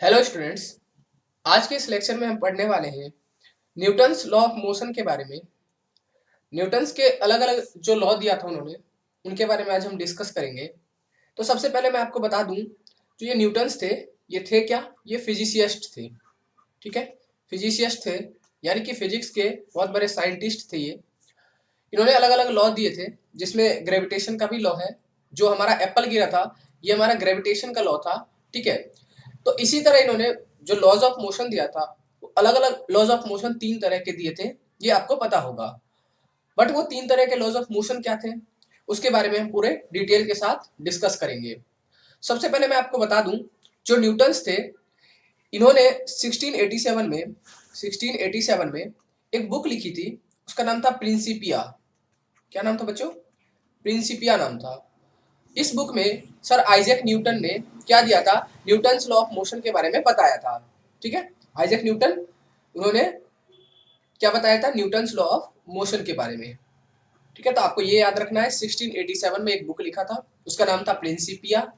Hello students. आज के इस लेक्चर में हम पढ़ने वाले हैं न्यूटन्स लॉ ऑफ मोशन के बारे में। न्यूटन्स के अलग अलग जो लॉ दिया था उन्होंने, उनके बारे में आज हम डिस्कस करेंगे। तो सबसे पहले मैं आपको बता दूं, जो ये न्यूटन्स थे, ये थे क्या? ये फिजिसिस्ट थे। ठीक है, फिजिसिस्ट थे, यानी कि फिजिक्स के बहुत बड़े साइंटिस्ट थे ये। इन्होंने अलग अलग लॉ दिए थे, जिसमें ग्रेविटेशन का भी लॉ है। जो हमारा एप्पल गिरा था, ये हमारा ग्रेविटेशन का लॉ था। ठीक है, तो इसी तरह इन्होंने जो लॉज ऑफ मोशन दिया था, अलग अलग लॉज ऑफ मोशन तीन तरह के दिए थे, ये आपको पता होगा। बट वो तीन तरह के लॉज ऑफ मोशन क्या थे, उसके बारे में हम पूरे डिटेल के साथ डिस्कस करेंगे। सबसे पहले मैं आपको बता दूं, जो न्यूटन्स थे, इन्होंने 1687 में एक बुक लिखी थी। उसका नाम था प्रिंसिपिया। क्या नाम था बच्चों? प्रिंसिपिया नाम था। इस बुक में सर आइजैक न्यूटन ने क्या दिया था? न्यूटन्स लॉ ऑफ मोशन के बारे में बताया था। ठीक है, आइजैक न्यूटन, उन्होंने क्या बताया था? न्यूटन्स लॉ ऑफ मोशन के बारे में। ठीक है, तो आपको ये याद रखना है, 1687 में एक बुक लिखा था, उसका नाम था प्रिंसिपिया।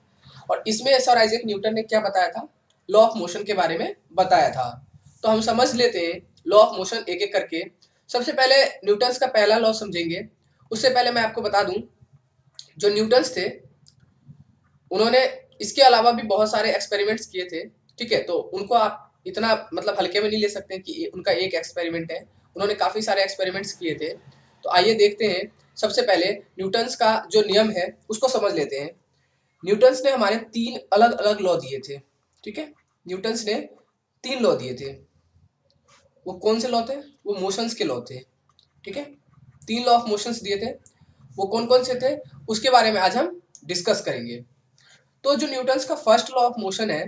और इसमें सर आइजैक न्यूटन ने क्या बताया था? लॉ ऑफ मोशन के बारे में बताया था। तो हम समझ लेते हैं लॉ ऑफ मोशन एक एक करके। सबसे पहले न्यूटन्स का पहला लॉ समझेंगे। उससे पहले मैं आपको बता दूं, जो न्यूटन्स थे, उन्होंने इसके अलावा भी बहुत सारे एक्सपेरिमेंट्स किए थे। ठीक है, तो उनको आप इतना मतलब हल्के में नहीं ले सकते कि उनका एक एक्सपेरिमेंट है। उन्होंने काफ़ी सारे एक्सपेरिमेंट्स किए थे। तो आइए देखते हैं। सबसे पहले न्यूटन्स का जो नियम है उसको समझ लेते हैं। न्यूटन्स ने हमारे तीन अलग अलग लॉ दिए थे। ठीक है, न्यूटन्स ने तीन लॉ दिए थे। वो कौन से लॉ थे? वो मोशंस के लॉ थे। ठीक है, तीन लॉ ऑफ मोशंस दिए थे। वो कौन कौन से थे, उसके बारे में आज हम डिस्कस करेंगे। तो जो न्यूटन्स का फर्स्ट लॉ ऑफ मोशन है,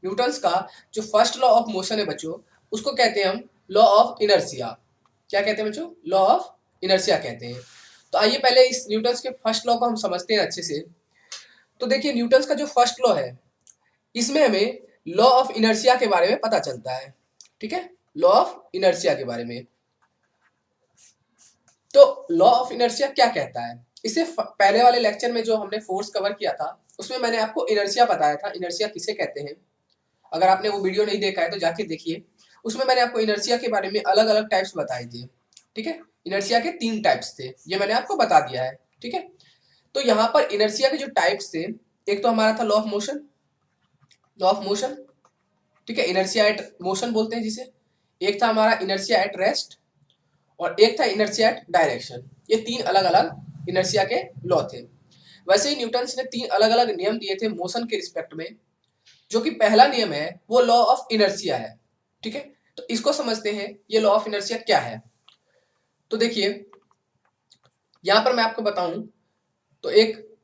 न्यूटन्स का जो फर्स्ट लॉ ऑफ मोशन है बच्चों, उसको कहते हैं हम लॉ ऑफ इनर्शिया। क्या कहते हैं बच्चों? लॉ ऑफ इनर्शिया कहते हैं। तो आइए पहले इस न्यूटन्स के फर्स्ट लॉ को हम समझते हैं अच्छे से। तो देखिए, न्यूटन्स का जो फर्स्ट लॉ है, इसमें हमें लॉ ऑफ इनर्शिया के बारे में पता चलता है। ठीक है, लॉ ऑफ इनर्शिया के बारे में। तो लॉ ऑफ इनर्शिया क्या कहता है? इससे पहले वाले लेक्चर में जो हमने फोर्स कवर किया था, उसमें मैंने आपको इनर्शिया बताया था, इनर्शिया किसे कहते हैं। अगर आपने वो वीडियो नहीं देखा है तो जाके देखिए। उसमें मैंने आपको इनर्शिया के बारे में अलग अलग टाइप्स बताए थे। ठीक है, इनर्शिया के तीन टाइप्स थे, ये मैंने आपको बता दिया है। ठीक है, तो यहाँ पर इनर्शिया के जो टाइप्स थे, एक तो हमारा था law of motion. Law of motion, ठीक है, इनर्शिया एट मोशन बोलते हैं जिसे। एक था हमारा इनर्शिया एट रेस्ट, और एक था इनर्शिया एट डायरेक्शन। ये तीन अलग अलग इनर्शिया के लॉ थे। वैसे ही न्यूटन्स ने तीन अलग अलग नियम दिए थे मोशन के रिस्पेक्ट में। जो कि पहला नियम है वो लॉ ऑफ इनर्शिया है। ठीक है, तो इसको समझते हैं, ये लॉ ऑफ इनर्शिया क्या है। तो देखिए, यहां पर मैं आपको बताऊं तो एक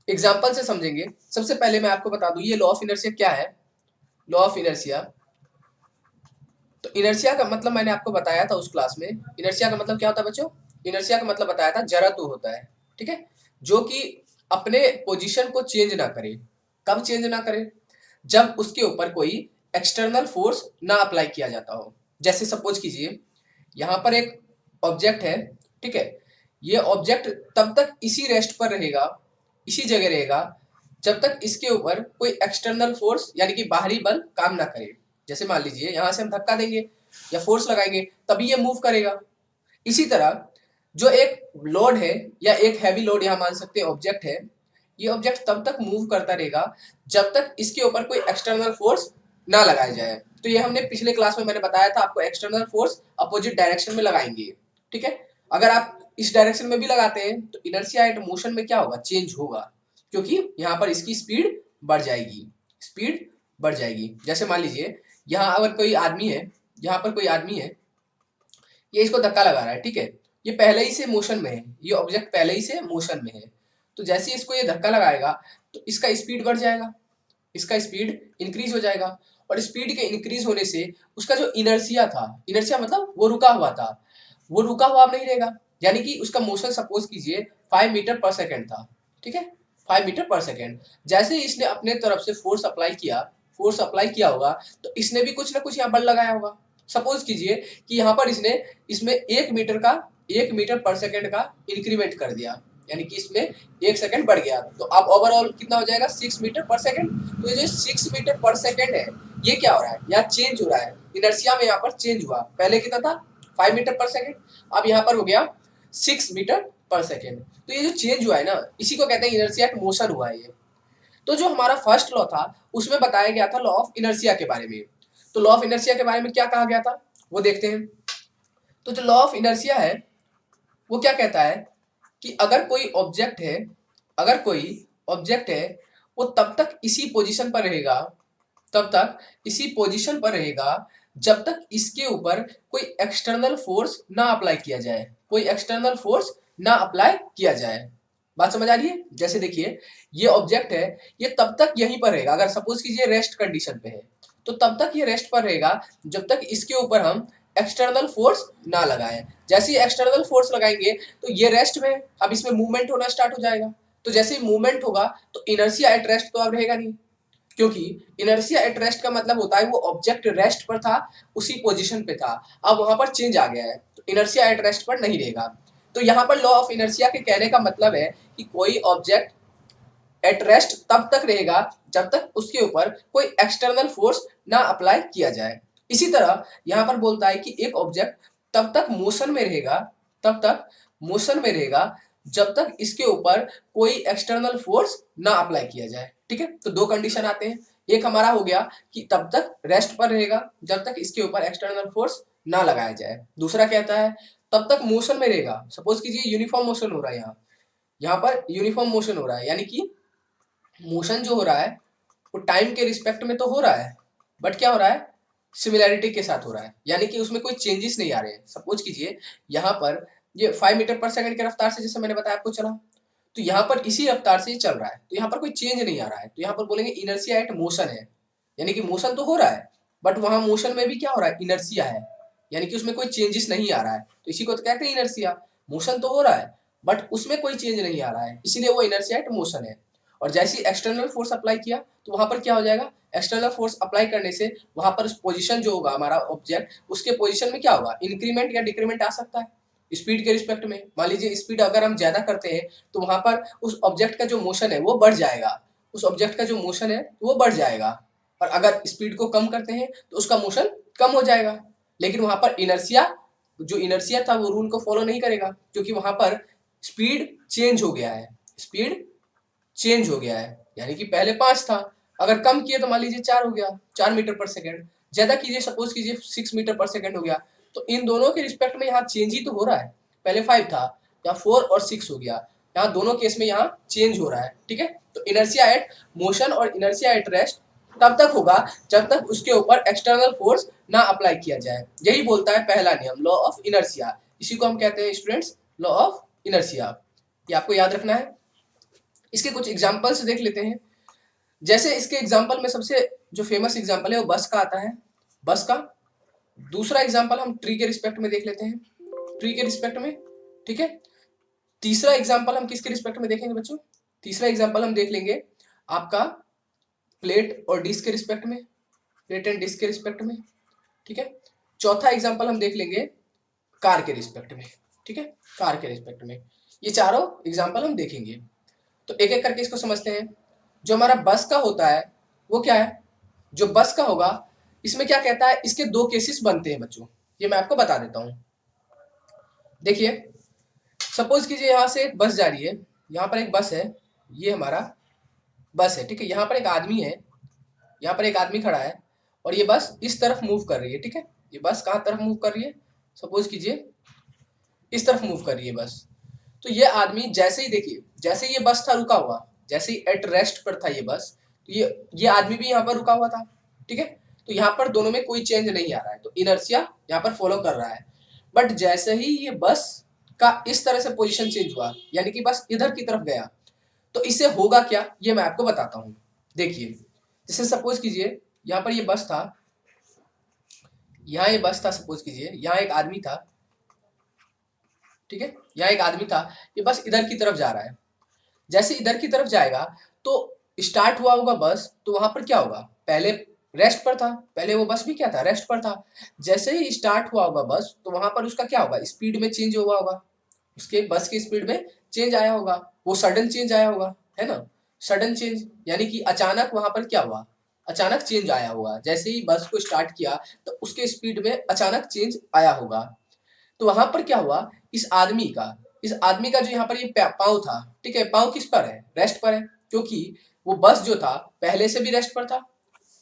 एग्जांपल से समझेंगे। सबसे पहले मैं आपको बता दूं ये लॉ ऑफ इनर्शिया क्या है। लॉ ऑफ इनर्शिया, तो इनर्शिया का मतलब मैंने आपको बताया था उस क्लास में। इनर्शिया का मतलब क्या होता है बच्चों? इनर्शिया का मतलब बताया था, जड़त्व होता है। ठीक है, जो कि अपने पोजीशन को चेंज ना करे। कब चेंज ना करे? जब उसके ऊपर कोई एक्सटर्नल फोर्स ना अप्लाई किया जाता हो। जैसे सपोज कीजिए, यहाँ पर एक ऑब्जेक्ट है। ठीक है, ये ऑब्जेक्ट तब तक इसी रेस्ट पर रहेगा, इसी जगह रहेगा, जब तक इसके ऊपर कोई एक्सटर्नल फोर्स यानी कि बाहरी बल काम ना करे। जैसे मान लीजिए यहाँ से हम धक्का देंगे या फोर्स लगाएंगे, तभी ये मूव करेगा। इसी तरह जो एक लोड है या एक हैवी लोड यहाँ मान सकते हैं ऑब्जेक्ट है, ये ऑब्जेक्ट तब तक मूव करता रहेगा जब तक इसके ऊपर कोई एक्सटर्नल फोर्स ना लगाया जाए। तो ये हमने पिछले क्लास में मैंने बताया था आपको, एक्सटर्नल फोर्स अपोजिट डायरेक्शन में लगाएंगे। ठीक है, अगर आप इस डायरेक्शन में भी लगाते हैं तो इनर्शिया एट मोशन में क्या होगा? चेंज होगा, क्योंकि यहाँ पर इसकी स्पीड बढ़ जाएगी। स्पीड बढ़ जाएगी। जैसे मान लीजिए यहाँ अगर कोई आदमी है, यहाँ पर कोई आदमी है, ये इसको धक्का लगा रहा है। ठीक है, ये पहले ही से मोशन में है, ये ऑब्जेक्ट पहले ही से मोशन में है। तो जैसे ही इसको ये धक्का लगाएगा तो इसका स्पीड बढ़ जाएगा, इसका स्पीड इंक्रीज हो जाएगा। और स्पीड के इंक्रीज होने से उसका जो इनर्शिया था, इनर्शिया मतलब वो रुका हुआ था, वो रुका हुआ अब नहीं रहेगा। यानी कि उसका मोशन सपोज कीजिए 5 मीटर पर सेकेंड था। ठीक है, 5 मीटर पर सेकेंड। जैसे ही इसने अपने तरफ से फोर्स अप्लाई किया होगा, तो इसने भी कुछ ना कुछ यहाँ बल लगाया होगा। सपोज कीजिए कि यहाँ पर इसने इसमें 1 मीटर पर सेकेंड का इंक्रीमेंट कर दिया, यानी कि इसमें 1 सेकंड बढ़ गया। तो अब ओवरऑल कितना हो जाएगा? 6 मीटर पर सेकंड। तो ये जो 6 मीटर पर सेकंड है, ये क्या हो रहा है, यहाँ चेंज हो रहा है, इनर्शिया में यहाँ पर चेंज हुआ, पहले कितना था 5 मीटर पर सेकेंड, अब यहाँ पर हो गया 6 मीटर पर सेकेंड। तो ये जो चेंज हुआ है ना, इसी को कहते हैं इनर्शिया मोशन हुआ है ये। तो जो हमारा फर्स्ट लॉ था उसमें बताया गया था लॉ ऑफ इनर्शिया के बारे में। तो लॉ ऑफ इनर्शिया के बारे में क्या कहा गया था वो देखते हैं। तो जो लॉ ऑफ इनर्शिया है वो क्या कहता है कि अगर कोई ऑब्जेक्ट है, अगर कोई ऑब्जेक्ट है वो तब तक इसी पोजीशन पर रहेगा, तब तक इसी पोजीशन पर रहेगा जब तक इसके ऊपर कोई एक्सटर्नल फोर्स ना अप्लाई किया जाए, कोई एक्सटर्नल फोर्स ना अप्लाई किया जाए। बात समझ आ रही है? जैसे देखिए ये ऑब्जेक्ट है, ये तब तक यहीं पर रहेगा, अगर सपोज कीजिए रेस्ट कंडीशन पे है तो तब तक ये रेस्ट पर रहेगा जब तक इसके ऊपर हम एक्सटर्नल फोर्स ना लगाएं। जैसे ही एक्सटर्नल फोर्स लगाएंगे तो ये रेस्ट में, अब इसमें मूवमेंट होना स्टार्ट हो जाएगा। तो जैसे ही मूवमेंट होगा तो इनर्शिया एट रेस्ट तो अब रहेगा नहीं, क्योंकि इनर्शिया एट रेस्ट का मतलब होता है वो ऑब्जेक्ट रेस्ट पर था, उसी पोजीशन पे था, अब वहां पर चेंज आ गया है तो इनर्शिया एट रेस्ट पर नहीं रहेगा। तो यहाँ पर लॉ ऑफ इनर्शिया के कहने का मतलब है कि कोई ऑब्जेक्ट एट रेस्ट तब तक रहेगा जब तक उसके ऊपर कोई एक्सटर्नल फोर्स ना अप्लाई किया जाए। इसी तरह यहाँ पर बोलता है कि एक ऑब्जेक्ट तब तक मोशन में रहेगा, तब तक मोशन में रहेगा जब तक इसके ऊपर कोई एक्सटर्नल फोर्स ना अप्लाई किया जाए। ठीक है, तो दो कंडीशन आते हैं, एक हमारा हो गया कि तब तक रेस्ट पर रहेगा जब तक इसके ऊपर एक्सटर्नल फोर्स ना लगाया जाए, दूसरा कहता है तब तक मोशन में रहेगा। सपोज कीजिए यूनिफॉर्म मोशन हो रहा है, यहाँ पर यूनिफॉर्म मोशन हो रहा है, यानी कि मोशन जो हो रहा है वो टाइम के रिस्पेक्ट में तो हो रहा है, बट क्या हो रहा है, सिमिलैरिटी के साथ हो रहा है, यानी कि उसमें कोई चेंजेस नहीं आ रहे हैं। सपोज कीजिए यहाँ पर ये 5 मीटर पर सेकंड की रफ्तार से जैसे मैंने बताया आपको चला, तो यहाँ पर इसी रफ्तार से चल रहा है, तो यहाँ पर कोई चेंज नहीं आ रहा है, तो यहाँ पर बोलेंगे इनर्शिया एट मोशन है, यानी कि मोशन तो हो रहा है बट वहां मोशन में भी क्या हो रहा है, इनर्शिया है, यानी कि उसमें कोई चेंजेस नहीं आ रहा है, तो इसी को तो कहते हैं इनर्शिया। मोशन तो हो रहा है बट उसमें कोई चेंज नहीं आ रहा है, इसीलिए वो इनर्शिया एट मोशन है। और जैसे ही एक्सटर्नल फोर्स अप्लाई किया तो वहां पर क्या हो जाएगा, एक्सटर्नल फोर्स अप्लाई करने से वहां पर पोजीशन जो होगा हमारा ऑब्जेक्ट, उसके पोजीशन में क्या होगा, इंक्रीमेंट या डिक्रीमेंट आ सकता है स्पीड के रिस्पेक्ट में। मान लीजिए स्पीड अगर हम ज्यादा करते हैं तो वहां पर उस ऑब्जेक्ट का जो मोशन है वो बढ़ जाएगा, उस ऑब्जेक्ट का जो मोशन है वो बढ़ जाएगा, और अगर स्पीड को कम करते हैं तो उसका मोशन कम हो जाएगा। लेकिन वहां पर इनर्शिया, जो इनर्शिया था वो रूल को फॉलो नहीं करेगा, क्योंकि वहां पर स्पीड चेंज हो गया है, स्पीड चेंज हो गया है, यानी कि पहले 5 था, अगर कम किए तो मान लीजिए 4 हो गया, 4 मीटर पर सेकेंड, ज्यादा कीजिए सपोज कीजिए 6 मीटर पर सेकेंड हो गया, तो इन दोनों के रिस्पेक्ट में यहाँ चेंज ही तो हो रहा है, पहले 5 था, यहाँ 4 और 6 हो गया, यहाँ दोनों केस में यहाँ चेंज हो रहा है। ठीक है, तो इनर्शिया एट मोशन और इनर्शिया एट रेस्ट तब तक होगा जब तक उसके ऊपर एक्सटर्नल फोर्स ना अप्लाई किया जाए, यही बोलता है पहला नियम लॉ ऑफ इनर्शिया, इसी को हम कहते हैं स्टूडेंट्स लॉ ऑफ इनर्शिया। ये आपको याद रखना है। इसके कुछ एग्जांपल्स देख लेते हैं। जैसे इसके एग्जांपल में सबसे जो फेमस एग्जांपल है वो बस का आता है, बस का। दूसरा एग्जांपल हम ट्री के रिस्पेक्ट में देख लेते हैं, ट्री के रिस्पेक्ट में। ठीक है, तीसरा एग्जांपल हम किसके रिस्पेक्ट में देखेंगे बच्चों, तीसरा एग्जांपल हम देख लेंगे आपका प्लेट और डिस्क के रिस्पेक्ट में, प्लेट एंड डिस्क के रिस्पेक्ट में। ठीक है, चौथा एग्जांपल हम देख लेंगे कार के रिस्पेक्ट में। ठीक है, कार के रिस्पेक्ट में। ये चारों एग्जांपल हम देखेंगे, तो एक एक करके इसको समझते हैं। जो हमारा बस का होता है वो क्या है, जो बस का होगा इसमें क्या कहता है, इसके दो केसेस बनते हैं बच्चों, ये मैं आपको बता देता हूं। देखिए सपोज कीजिए यहाँ से एक बस जा रही है, यहाँ पर एक बस है, ये हमारा बस है। ठीक है, यहाँ पर एक आदमी है, यहाँ पर एक आदमी खड़ा है और ये बस इस तरफ मूव कर रही है। ठीक है, ये बस कहाँ तरफ मूव कर रही है, सपोज कीजिए इस तरफ मूव कर रही है बस। तो ये आदमी जैसे ही देखिए, जैसे ये बस था रुका हुआ, जैसे ही एट रेस्ट पर था ये बस, तो ये आदमी भी यहाँ पर रुका हुआ था। ठीक है, तो यहाँ पर दोनों में कोई चेंज नहीं आ रहा है, तो इनर्शिया यहाँ पर फॉलो कर रहा है। बट जैसे ही ये बस का इस तरह से पोजीशन चेंज हुआ, यानी कि बस इधर की तरफ गया, तो इससे होगा क्या ये मैं आपको बताता हूँ। देखिए जैसे सपोज कीजिए यहाँ पर ये बस था, यहाँ ये बस था, सपोज कीजिए यहाँ एक आदमी था। ठीक है, यहाँ एक आदमी था, ये बस इधर की तरफ जा रहा है। जैसे इधर की तरफ जाएगा तो स्टार्ट हुआ होगा बस, तो वहां पर क्या होगा, पहले रेस्ट पर था, पहले वो बस भी क्या था, रेस्ट पर था। जैसे ही स्टार्ट हुआ होगा बस, तो वहां पर उसका क्या होगा, स्पीड में चेंज हुआ होगा, उसके बस की स्पीड में चेंज आया होगा, वो सडन चेंज आया होगा, है ना, सडन चेंज, यानी कि अचानक वहां पर क्या हुआ, अचानक चेंज आया होगा। जैसे ही बस को स्टार्ट किया तो उसके स्पीड में अचानक चेंज आया होगा। तो वहां पर क्या हुआ, इस आदमी का जो यहाँ पर ये पाँव था, ठीक है, पाँव किस पर है, रेस्ट पर है, क्योंकि वो बस जो था पहले से भी रेस्ट पर था,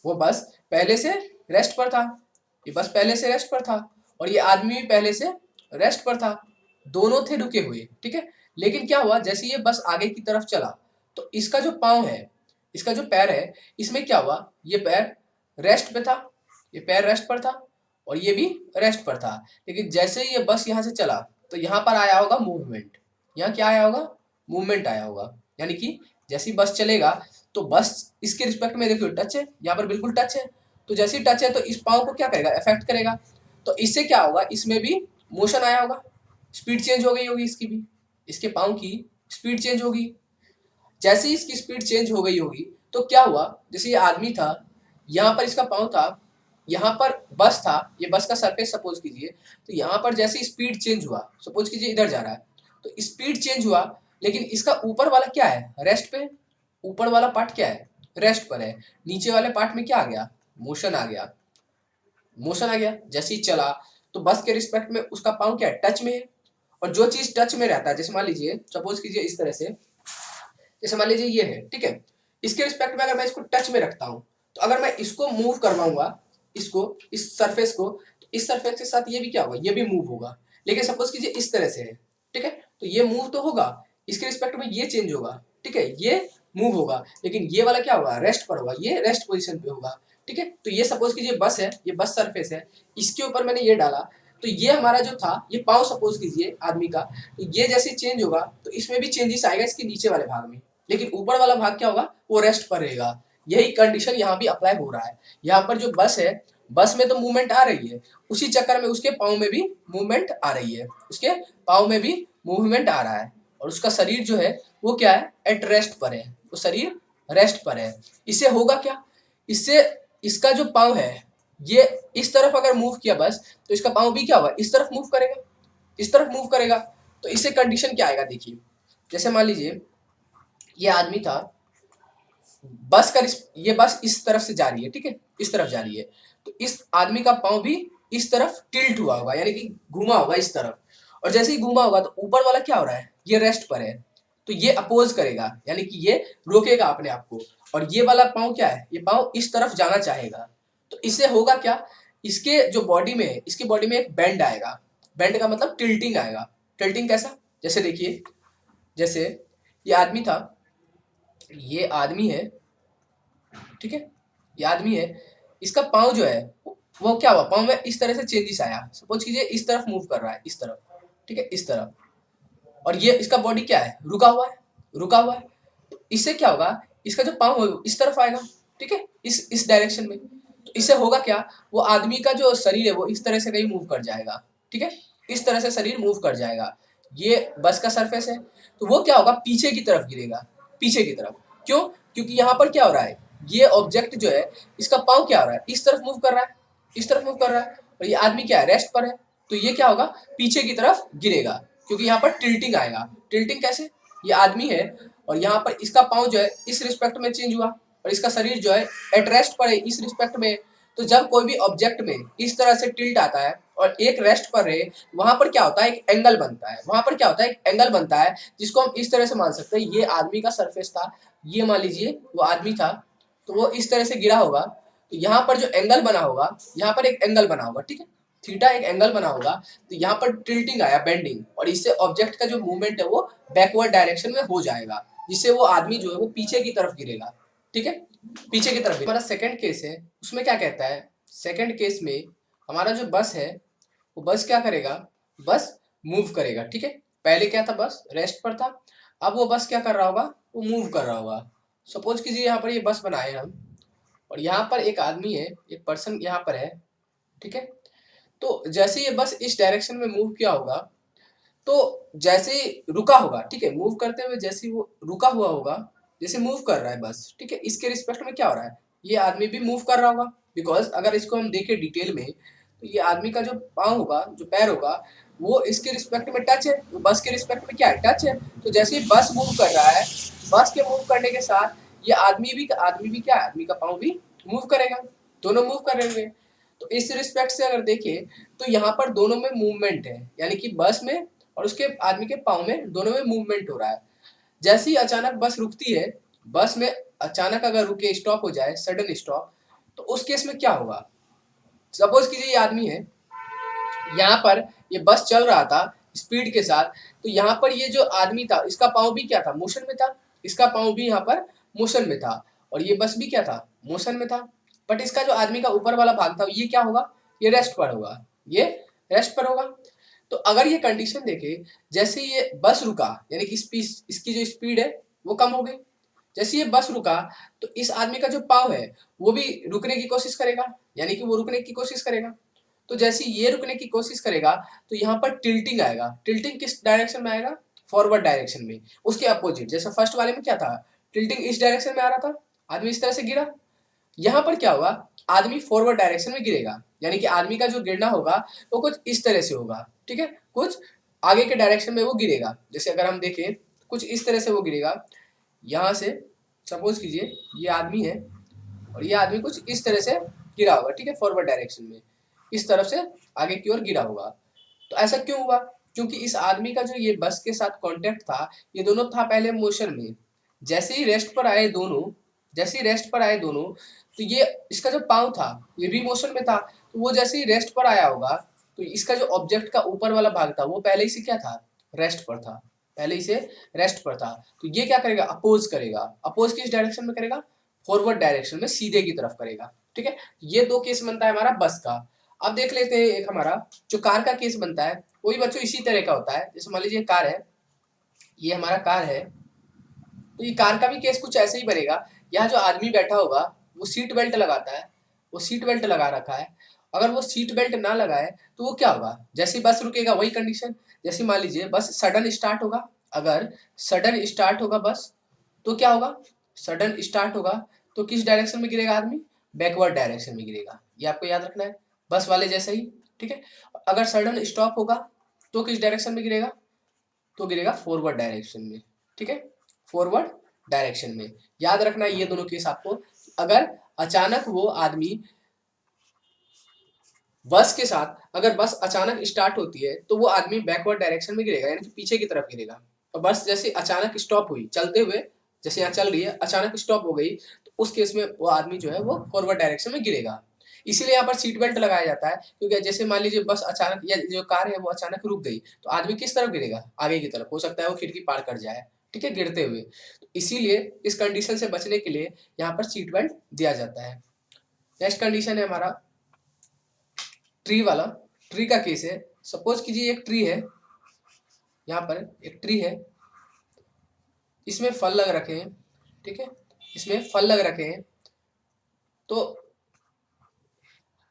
वो बस पहले से रेस्ट पर था, ये बस पहले से रेस्ट पर था, और ये आदमी भी पहले से रेस्ट पर था, दोनों थे रुके हुए, ठीक है। लेकिन क्या हुआ, जैसे ये बस आगे की तरफ चला तो इसका जो पाँव है, इसका जो पैर है, इसमें क्या हुआ, ये पैर रेस्ट पे था, ये पैर रेस्ट पर था, और ये भी रेस्ट पर था। लेकिन जैसे ही ये बस यहाँ से चला तो यहाँ पर आया होगा मूवमेंट, यहाँ क्या आया होगा, मूवमेंट आया होगा। यानी कि जैसी बस चलेगा तो बस इसके रिस्पेक्ट में देखिए टच है, यहाँ पर बिल्कुल टच है, तो जैसे ही टच है तो इस पाँव को क्या करेगा, इफेक्ट करेगा, तो इससे क्या होगा, इसमें भी मोशन आया होगा, स्पीड चेंज हो गई होगी इसकी भी, इसके पाँव की स्पीड चेंज होगी। जैसे ही इसकी स्पीड चेंज हो गई होगी तो क्या हुआ, जैसे ये आदमी था, यहाँ पर इसका पाँव था, यहाँ पर बस था, ये बस का सरफेस सपोज कीजिए, तो यहाँ पर जैसे स्पीड चेंज हुआ, सपोज कीजिए इधर जा रहा है, तो स्पीड चेंज हुआ, लेकिन इसका ऊपर वाला क्या है, रेस्ट पे, ऊपर वाला पार्ट क्या है, रेस्ट पर है, नीचे वाले पार्ट में क्या आ गया, मोशन आ गया, मोशन आ गया। जैसे ही चला तो बस के रिस्पेक्ट में उसका पाँव क्या है, टच में है, और जो चीज टच में रहता है, जैसे मान लीजिए सपोज कीजिए इस तरह से, जैसे मान लीजिए ये है, ठीक है, इसके रिस्पेक्ट में अगर मैं इसको टच में रखता हूँ, तो अगर मैं इसको मूव करवाऊंगा, इसको, इस सरफेस को, तो इस सरफेस के साथ ये भी क्या होगा, ये भी मूव होगा। लेकिन सपोज कीजिए इस तरह से है, ठीक है, तो ये मूव तो होगा, इसके रिस्पेक्ट में ये चेंज होगा, ठीक है, ये मूव होगा, लेकिन ये वाला क्या होगा, रेस्ट पर होगा, ये रेस्ट पोजिशन पे होगा, ठीक है। तो ये सपोज कीजिए बस है, ये बस सरफेस है, इसके ऊपर मैंने ये डाला, तो ये हमारा जो था, ये पाँव सपोज कीजिए आदमी का, तो ये जैसे चेंज होगा तो इसमें भी चेंजेस आएगा इसके नीचे वाले भाग में, लेकिन ऊपर वाला भाग क्या होगा, वो रेस्ट पर रहेगा। यही कंडीशन यहाँ भी अप्लाई हो रहा है। यहाँ पर जो बस है, बस में तो मूवमेंट आ रही है, उसी चक्कर में उसके पाँव में भी मूवमेंट आ रही है, उसके पाँव में भी मूवमेंट आ रहा है, और उसका शरीर जो है वो क्या है, एट रेस्ट पर है, वो शरीर रेस्ट पर है। इससे होगा क्या, इससे इसका जो पाँव है ये इस तरफ अगर मूव किया बस, तो इसका पाँव भी क्या होगा, इस तरफ मूव करेगा, इस तरफ मूव करेगा। तो इससे कंडीशन क्या आएगा देखिए, जैसे मान लीजिए ये आदमी था, बस का ये बस इस तरफ से जा रही है, ठीक है, इस तरफ जा रही है, तो इस आदमी का पाँव भी इस तरफ टिल्ट हुआ होगा, यानी कि घूमा होगा इस तरफ, और जैसे ही घूमा होगा तो ऊपर वाला क्या हो रहा है, ये रेस्ट पर है, तो ये अपोज करेगा, यानी कि ये रोकेगा अपने आप को, और ये वाला पाँव क्या है, ये पाँव इस तरफ जाना चाहेगा। तो इससे होगा क्या, इसके जो बॉडी में, इसकी बॉडी में एक बेंड आएगा, बेंड का मतलब टिल्टिंग आएगा। टिल्टिंग कैसा, जैसे देखिए, जैसे ये आदमी था, ये आदमी है, ठीक है, ये आदमी है, इसका पाँव जो है वो क्या हुआ, पाँव में इस तरह से चेंजेस आया, सपोज कीजिए इस तरफ मूव कर रहा है, इस तरफ, ठीक है, इस तरफ, और ये इसका बॉडी क्या है, रुका हुआ है, रुका हुआ है। तो इससे क्या होगा, इसका जो पाँव है इस तरफ आएगा, ठीक है, इस डायरेक्शन में। तो इससे होगा क्या, वो आदमी का जो शरीर है वो इस तरह से कहीं मूव कर जाएगा, ठीक है, इस तरह से शरीर मूव कर जाएगा। ये बस का सरफेस है, तो वो क्या होगा, पीछे की तरफ गिरेगा, पीछे की तरफ। क्यों, क्योंकि यहाँ पर क्या हो रहा है, ये ऑब्जेक्ट जो है, इसका पाँव क्या हो रहा है, इस तरफ मूव कर रहा है, इस तरफ मूव कर रहा है, और ये आदमी क्या है, रेस्ट पर है, तो ये क्या होगा, पीछे की तरफ गिरेगा, क्योंकि यहाँ पर टिल्टिंग आएगा। टिल्टिंग कैसे, ये आदमी है और यहाँ पर इसका पाँव जो है इस रिस्पेक्ट में चेंज हुआ, और इसका शरीर जो है एट रेस्ट पर है इस रिस्पेक्ट में। तो जब कोई भी ऑब्जेक्ट में इस तरह से टिल्ट आता है और एक रेस्ट पर रहे, वहां पर क्या होता है, एक एंगल बनता है, वहां पर क्या होता है, एक एंगल बनता है, जिसको हम इस तरह से मान सकते हैं, ये आदमी का सरफेस था, ये मान लीजिए वो आदमी था, तो वो इस तरह से गिरा होगा, तो यहाँ पर जो एंगल बना होगा, यहाँ पर एक एंगल बना होगा, ठीक है, थीटा एक एंगल बना होगा, तो यहाँ पर टिल्टिंग आया, बेंडिंग, और इससे ऑब्जेक्ट का जो मूवमेंट है वो बैकवर्ड डायरेक्शन में हो जाएगा, जिससे वो आदमी जो है वो पीछे की तरफ गिरेगा, ठीक है, पीछे की तरफ। हमारा सेकंड केस है, उसमें क्या कहता है, सेकंड केस में हमारा जो बस है वो बस क्या करेगा, बस मूव करेगा, ठीक है। पहले क्या था, बस रेस्ट पर था, अब वो बस क्या कर रहा होगा, वो मूव कर रहा होगा। सपोज कीजिए यहाँ पर ये बस बनाए हम, और यहाँ पर एक आदमी है, एक पर्सन यहाँ पर है, ठीक है। तो जैसे ये बस इस डायरेक्शन में मूव किया होगा, तो जैसे ही रुका होगा, ठीक है, मूव करते हुए जैसे ही वो रुका हुआ होगा, जैसे मूव कर रहा है बस, ठीक है, इसके रिस्पेक्ट में क्या हो रहा है, ये आदमी भी मूव कर रहा होगा, बिकॉज अगर इसको हम देखें डिटेल में, तो ये आदमी का जो पाँव होगा, जो पैर होगा, वो इसके रिस्पेक्ट में टच है, तो बस के रिस्पेक्ट में क्या है, टच है। तो जैसे ही बस मूव कर रहा है, बस के मूव करने के साथ ये आदमी भी क्या है, आदमी का पाँव भी मूव करेगा, दोनों मूव करेंगे। तो इस रिस्पेक्ट से अगर देखें तो यहाँ पर दोनों में मूवमेंट है, यानी कि बस में और उसके आदमी के पाँव में दोनों में मूवमेंट हो रहा है। जैसे ही अचानक बस रुकती है, बस में अचानक अगर रुके, स्टॉप हो जाए, सडन स्टॉप, तो उस केस में क्या होगा? सपोज कीजिए ये आदमी है, यहाँ पर ये बस चल रहा था स्पीड के साथ, तो यहाँ पर ये जो आदमी था इसका पाँव भी क्या था? मोशन में था। इसका पाँव भी यहाँ पर मोशन में था और ये बस भी क्या था? मोशन में था। बट इसका जो आदमी का ऊपर वाला भाग था ये क्या होगा? ये रेस्ट पर होगा, ये रेस्ट पर होगा। तो अगर ये कंडीशन देखे, जैसे ये बस रुका यानी कि इसकी जो स्पीड है वो कम हो गई। जैसे ये बस रुका तो इस आदमी का जो पाँव है वो भी रुकने की कोशिश करेगा, यानी कि वो रुकने की कोशिश करेगा। तो जैसे ये रुकने की कोशिश करेगा तो यहाँ पर टिल्टिंग आएगा। टिल्टिंग किस डायरेक्शन में आएगा? फॉरवर्ड डायरेक्शन में। उसके अपोजिट, जैसे फर्स्ट वाले में क्या था? टिल्टिंग इस डायरेक्शन में आ रहा था, आदमी इस तरह से गिरा। यहाँ पर क्या होगा? आदमी फॉरवर्ड डायरेक्शन में गिरेगा, यानी कि आदमी का जो गिरना होगा वो कुछ इस तरह से होगा, ठीक है, कुछ आगे के डायरेक्शन में वो गिरेगा। जैसे अगर हम देखें कुछ इस तरह से वो गिरेगा, यहाँ से सपोज कीजिए ये आदमी है और ये आदमी कुछ इस तरह से गिरा होगा, ठीक है, फॉरवर्ड डायरेक्शन में, इस तरफ से आगे की ओर गिरा होगा। तो ऐसा क्यों हुआ? क्योंकि इस आदमी का जो ये बस के साथ कांटेक्ट था, ये दोनों था पहले मोशन में। जैसे ही रेस्ट पर आए दोनों, जैसे ही रेस्ट पर आए दोनों, तो ये इसका जो पाँव था ये भी मोशन में था। तो वो जैसे ही रेस्ट पर आया होगा तो इसका जो ऑब्जेक्ट का ऊपर वाला भाग था वो पहले ही से क्या था? रेस्ट पर था, पहले ही से रेस्ट पर था। तो ये क्या करेगा? अपोज करेगा। अपोज किस डायरेक्शन में करेगा? फॉरवर्ड डायरेक्शन में, सीधे की तरफ करेगा, ठीक है। ये दो केस बनता है हमारा बस का। अब देख लेते हैं एक हमारा जो कार का केस बनता है, वही बच्चों इसी तरह का होता है। जैसे मान लीजिए कार है, ये हमारा कार है, तो ये कार का भी केस कुछ ऐसे ही बनेगा। यहाँ जो आदमी बैठा होगा वो सीट बेल्ट लगाता है, वो सीट बेल्ट लगा रखा है। अगर वो सीट बेल्ट ना लगाए तो वो क्या होगा? जैसे ही बस रुकेगा वही कंडीशन। जैसे मान लीजिए बस सडन स्टार्ट होगा, अगर सडन स्टार्ट होगा बस तो क्या होगा? सडन स्टार्ट होगा तो किस डायरेक्शन में गिरेगा आदमी? बैकवर्ड डायरेक्शन में गिरेगा, ये आपको याद रखना है, बस वाले जैसा ही, ठीक है। अगर सडन स्टॉप होगा तो किस डायरेक्शन में गिरेगा? तो गिरेगा फॉरवर्ड डायरेक्शन में, ठीक है, फॉरवर्ड डायरेक्शन में। याद रखना ये दोनों केस आपको। अगर अचानक वो आदमी बस के साथ, अगर बस अचानक स्टार्ट होती है तो वो आदमी बैकवर्ड डायरेक्शन में गिरेगा, यानी कि पीछे की तरफ गिरेगा। और बस जैसे अचानक स्टॉप हुई चलते हुए, जैसे यहाँ चल रही है, अचानक स्टॉप हो गई, तो उस केस में वो आदमी जो है वो फॉरवर्ड डायरेक्शन में गिरेगा। इसीलिए यहाँ पर सीट बेल्ट लगाया जाता है, क्योंकि जैसे मान लीजिए बस अचानक या जो कार है वो अचानक रुक गई तो आदमी किस तरफ गिरेगा? आगे की तरफ। हो सकता है वो खिड़की पार कर जाए, ठीक है, गिरते हुए। तो इसीलिए इस कंडीशन से बचने के लिए यहाँ पर सीट बेल्ट दिया जाता है। नेक्स्ट कंडीशन है हमारा ट्री वाला। ट्री का केस है। सपोज कीजिए एक ट्री है, यहाँ पर एक ट्री है, इसमें फल लग रखे हैं, ठीक है, इसमें फल लग रखे हैं। तो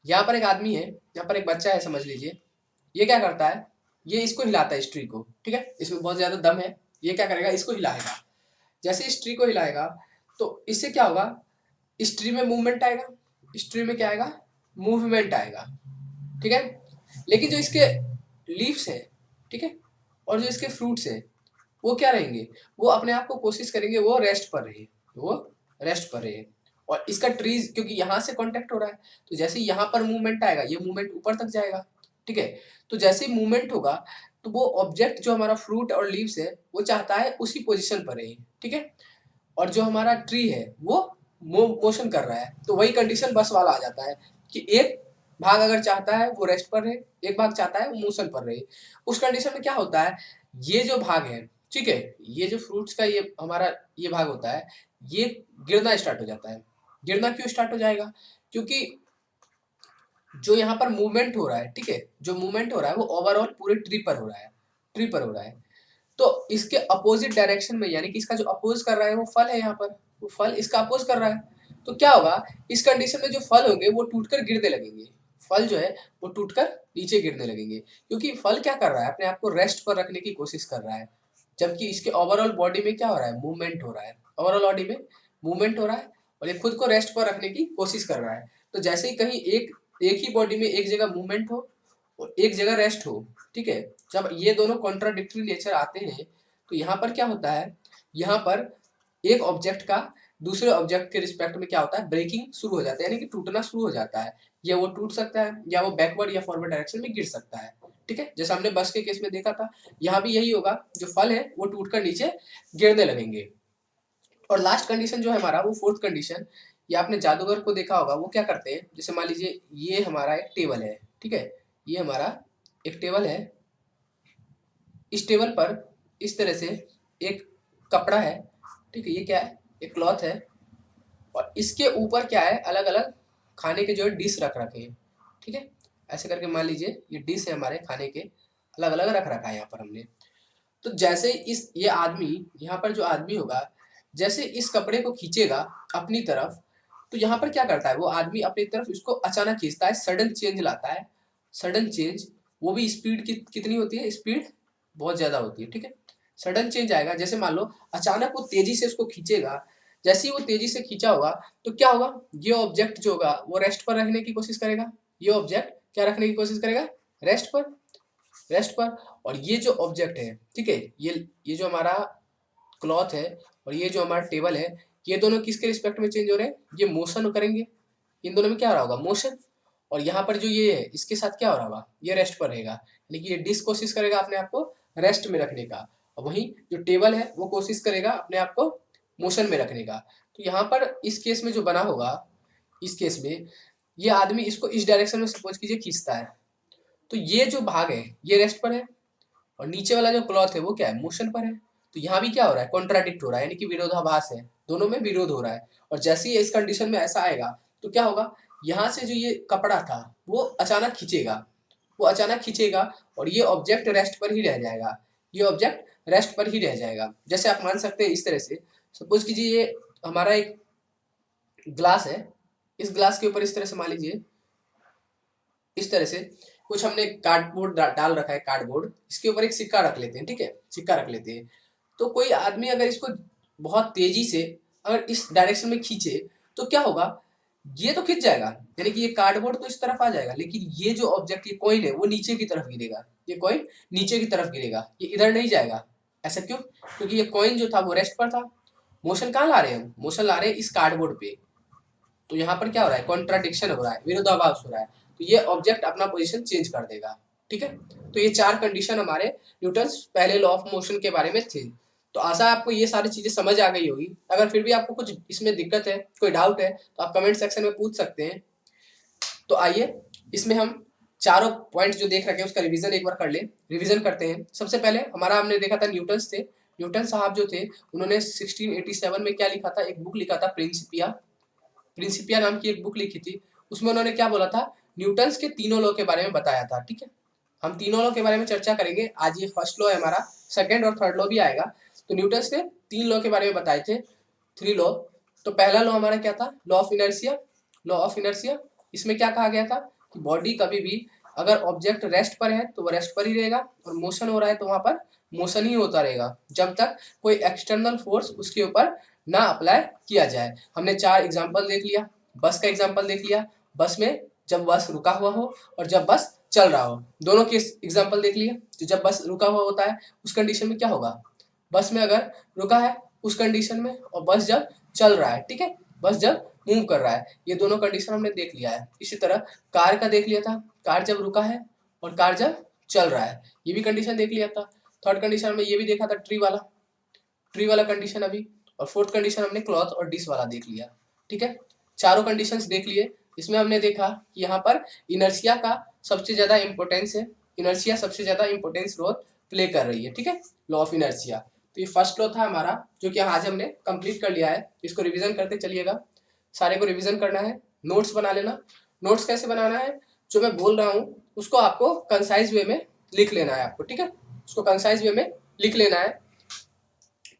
यहाँ पर एक आदमी है, यहाँ पर एक बच्चा है, समझ लीजिए। ये क्या करता है? ये इसको हिलाता है, इस ट्री को, ठीक है, इसमें बहुत ज्यादा दम है। ये क्या करेगा? इसको हिलाएगा। जैसे इस ट्री को हिलाएगा तो इससे क्या होगा? इस ट्री में मूवमेंट आएगा, इस ट्री में क्या आएगा? मूवमेंट आएगा, ठीक है। लेकिन जो इसके लीव्स है, ठीक है, और जो इसके फ्रूट्स है वो क्या रहेंगे? वो अपने आप को कोशिश करेंगे वो रेस्ट पर रहे, वो रेस्ट पर रहे। और इसका ट्रीज क्योंकि यहाँ से कांटेक्ट हो रहा है, तो जैसे यहाँ पर मूवमेंट आएगा ये मूवमेंट ऊपर तक जाएगा, ठीक है। तो जैसे ही मूवमेंट होगा तो वो ऑब्जेक्ट जो हमारा फ्रूट और लीव्स है वो चाहता है उसी पोजिशन पर रहे, ठीक है। और जो हमारा ट्री है वो मोशन कर रहा है। तो वही कंडीशन बस वाला आ जाता है कि एक भाग अगर चाहता है वो रेस्ट पर रहे, एक भाग चाहता है वो मोशन पर रहे। उस कंडीशन में क्या होता है? ये जो भाग है, ठीक है, ये जो फ्रूट्स का ये हमारा ये भाग होता है, ये गिरना स्टार्ट हो जाता है। गिरना क्यों स्टार्ट हो जाएगा? क्योंकि जो यहाँ पर मूवमेंट हो रहा है, ठीक है, जो मूवमेंट हो रहा है वो ओवरऑल पूरे ट्री पर हो रहा है, ट्री पर हो रहा है। तो इसके अपोजिट डायरेक्शन में, यानी कि इसका जो अपोज कर रहा है वो फल है, यहाँ पर वो फल इसका अपोज कर रहा है। तो क्या होगा? इस कंडीशन में जो फल होंगे वो टूटकर गिरने लगेंगे। फल जो है वो टूटकर नीचे गिरने लगेंगे, क्योंकि फल क्या कर रहा है? अपने आप को रेस्ट पर रखने की कोशिश कर रहा है। जबकि इसके ओवरऑल बॉडी में क्या हो रहा है? मूवमेंट हो रहा है, ओवरऑल बॉडी में मूवमेंट हो रहा है और ये खुद को रेस्ट पर रखने की कोशिश कर रहा है। तो जैसे ही कहीं एक ही बॉडी में एक जगह मूवमेंट हो और एक जगह रेस्ट हो, ठीक है, जब ये दोनों कॉन्ट्राडिक्टरी नेचर आते हैं तो यहाँ पर क्या होता है? यहाँ पर एक ऑब्जेक्ट का दूसरे ऑब्जेक्ट के रिस्पेक्ट में क्या होता है, ब्रेकिंग शुरू हो जाता है, यानी कि टूटना शुरू हो जाता है। या वो टूट सकता है या वो बैकवर्ड या फॉरवर्ड डायरेक्शन में गिर सकता है। ठीक है, जैसे हमने बस के केस में देखा था, यहाँ भी यही होगा, जो फल है वो टूटकर नीचे गिरने लगेंगे। और लास्ट कंडीशन जो है हमारा, वो फोर्थ कंडीशन, ये आपने जादूगर को देखा होगा, वो क्या करते हैं, जैसे मान लीजिए ये हमारा एक टेबल है, ठीक है, ये हमारा एक टेबल है, इस टेबल पर इस तरह से एक कपड़ा है, ठीक है, ये क्या है, एक क्लॉथ है, और इसके ऊपर क्या है, अलग अलग खाने के जो है डिश रख रखे हैं। ठीक है, ऐसे करके मान लीजिए ये डिश है हमारे खाने के, अलग अलग रख रखा है यहाँ पर हमने। तो जैसे इस ये आदमी, यहाँ पर जो आदमी होगा, जैसे इस कपड़े को खींचेगा अपनी तरफ, तो यहाँ पर क्या करता है, वो आदमी अपनी तरफ इसको अचानक खींचता है, सडन चेंज लाता है। सडन चेंज, वो भी स्पीड कितनी होती है, स्पीड बहुत ज्यादा होती है। ठीक है, सडन चेंज आएगा, जैसे मान लो अचानक वो तेजी से उसको खींचेगा, जैसे ही वो तेजी से खींचा होगा तो क्या होगा, ये ऑब्जेक्ट जो होगा वो रेस्ट पर रखने की कोशिश करेगा। ये ऑब्जेक्ट क्या रखने की कोशिश करेगा, रेस्ट पर, रेस्ट पर। और ये जो ऑब्जेक्ट है, ठीक है, ये जो हमारा क्लॉथ है और ये जो हमारा टेबल है, ये दोनों किसके रिस्पेक्ट में चेंज हो रहे हैं, ये मोशन करेंगे, इन दोनों में क्या हो रहा होगा, मोशन। और यहाँ पर जो ये है, इसके साथ क्या हो रहा होगा, ये रेस्ट पर रहेगा, यानी कि ये डिस्क कोशिश करेगा अपने आप को रेस्ट में रखने का, और वहीं जो टेबल है वो कोशिश करेगा अपने आप को मोशन में रखने का। तो यहाँ पर इस केस में जो बना होगा, इस केस में ये आदमी इसको इस डायरेक्शन में सपोज कीजिए खींचता है, तो ये जो भाग है ये रेस्ट पर है, और नीचे वाला जो क्लॉथ है वो क्या है, मोशन पर है। तो यहाँ भी क्या हो रहा है, कॉन्ट्राडिक्ट हो रहा है, यानी कि विरोधाभास है, दोनों में विरोध हो रहा है। और जैसे ही इस कंडीशन में ऐसा आएगा तो क्या होगा, यहाँ से जो ये कपड़ा था वो अचानक खींचेगा, वो अचानक खींचेगा, और ये ऑब्जेक्ट रेस्ट पर ही रह जाएगा, ये ऑब्जेक्ट रेस्ट पर ही रह जाएगा। जैसे आप मान सकते हैं इस तरह से, सपोज कीजिए ये हमारा एक ग्लास है, इस ग्लास के ऊपर इस तरह से मान लीजिए, इस तरह से कुछ हमने कार्डबोर्ड डाल रखा है, कार्डबोर्ड, इसके ऊपर एक सिक्का रख लेते हैं, ठीक है, सिक्का रख लेते हैं। तो कोई आदमी अगर इसको बहुत तेजी से अगर इस डायरेक्शन में खींचे तो क्या होगा, ये तो खिंच जाएगा, यानी कि ये कार्डबोर्ड तो इस तरफ आ जाएगा, लेकिन ये जो ऑब्जेक्ट, ये कॉइन है, वो नीचे की तरफ गिरेगा, ये कॉइन नीचे की तरफ गिरेगा, ये इधर नहीं जाएगा। ऐसा क्यों, क्योंकि ये कॉइन जो था वो रेस्ट पर था। मोशन कहाँ ला रहे हैं हम, मोशन ला रहे हैं इस कार्डबोर्ड पे। तो यहाँ पर क्या हो रहा है, कॉन्ट्राडिक्शन हो रहा है, विरोधाभास हो रहा है, तो ये ऑब्जेक्ट अपना पोजीशन चेंज कर देगा। ठीक है, तो ये चार कंडीशन हमारे न्यूटन्स पहले लॉ ऑफ मोशन के बारे में थे। तो आशा आपको ये सारी चीजें समझ आ गई होगी। अगर फिर भी आपको कुछ इसमें दिक्कत है, कोई डाउट है, तो आप कमेंट सेक्शन में पूछ सकते हैं। तो आइए इसमें हम चारों पॉइंट जो देख रखे हैं उसका रिवीजन एक बार कर ले, रिवीजन करते हैं। सबसे पहले हमारा हमने देखा था न्यूटन्स थे, न्यूटन साहब जो थे उन्होंने 1687 में क्या लिखा था, एक बुक लिखा था प्रिंसिपिया, प्रिंसिपिया नाम की एक बुक लिखी थी। उसमें उन्होंने क्या बोला था, न्यूटन्स के तीनों लॉ के बारे में बताया था। ठीक है, हम तीनों लॉ के बारे में चर्चा करेंगे आज। ये फर्स्ट लॉ है हमारा, सेकंड और थर्ड लॉ भी आएगा। तो न्यूटन्स ने तीन लॉ के बारे में बताए थे, थ्री लॉ। तो पहला लॉ हमारा क्या था, law of inertia, law of inertia. इसमें क्या कहा गया था कि बॉडी कभी भी अगर ऑब्जेक्ट रेस्ट पर है तो वो रेस्ट पर ही रहेगा, और मोशन हो रहा है तो वहां पर मोशन ही होता रहेगा जब तक कोई एक्सटर्नल फोर्स उसके ऊपर ना अप्लाई किया जाए। हमने चार एग्जाम्पल देख लिया, बस का एग्जाम्पल देख लिया, बस में जब बस रुका हुआ हो और जब बस चल रहा हो, दोनों के एग्जाम्पल देख लिए। तो जब बस रुका हुआ होता है उस कंडीशन में क्या होगा, बस में अगर रुका है उस कंडीशन में, और बस जब चल रहा है, ठीक है, बस जब मूव कर रहा है, ये दोनों कंडीशन हमने देख लिया है। इसी तरह कार का देख लिया था, कार जब रुका है और कार जब चल रहा है, ये भी कंडीशन देख लिया था। थर्ड कंडीशन में ये भी देखा था, ट्री वाला कंडीशन अभी। और फोर्थ कंडीशन हमने क्लॉथ और डिश वाला देख लिया। ठीक है, चारों कंडीशंस देख लिए। इसमें हमने देखा कि यहाँ पर इनर्शिया का सबसे ज्यादा इंपॉर्टेंस है, इनर्शिया सबसे ज्यादा इंपॉर्टेंस रोल प्ले कर रही है। ठीक है, लॉ ऑफ इनर्शिया। तो ये फर्स्ट लॉ था हमारा, जो कि आज हमने कंप्लीट कर लिया है। इसको रिवीजन करते चलिएगा, सारे को रिवीजन करना है, नोट्स बना लेना। नोट्स कैसे बनाना है, जो मैं बोल रहा हूँ उसको आपको कंसाइज वे में लिख लेना है आपको। ठीक है, उसको कंसाइज वे में लिख लेना है।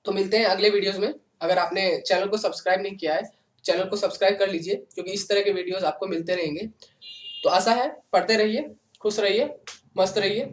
तो मिलते हैं अगले वीडियोस में। अगर आपने चैनल को सब्सक्राइब नहीं किया है, चैनल को सब्सक्राइब कर लीजिए, क्योंकि इस तरह के वीडियोस आपको मिलते रहेंगे। तो आशा है पढ़ते रहिए, खुश रहिए, मस्त रहिए।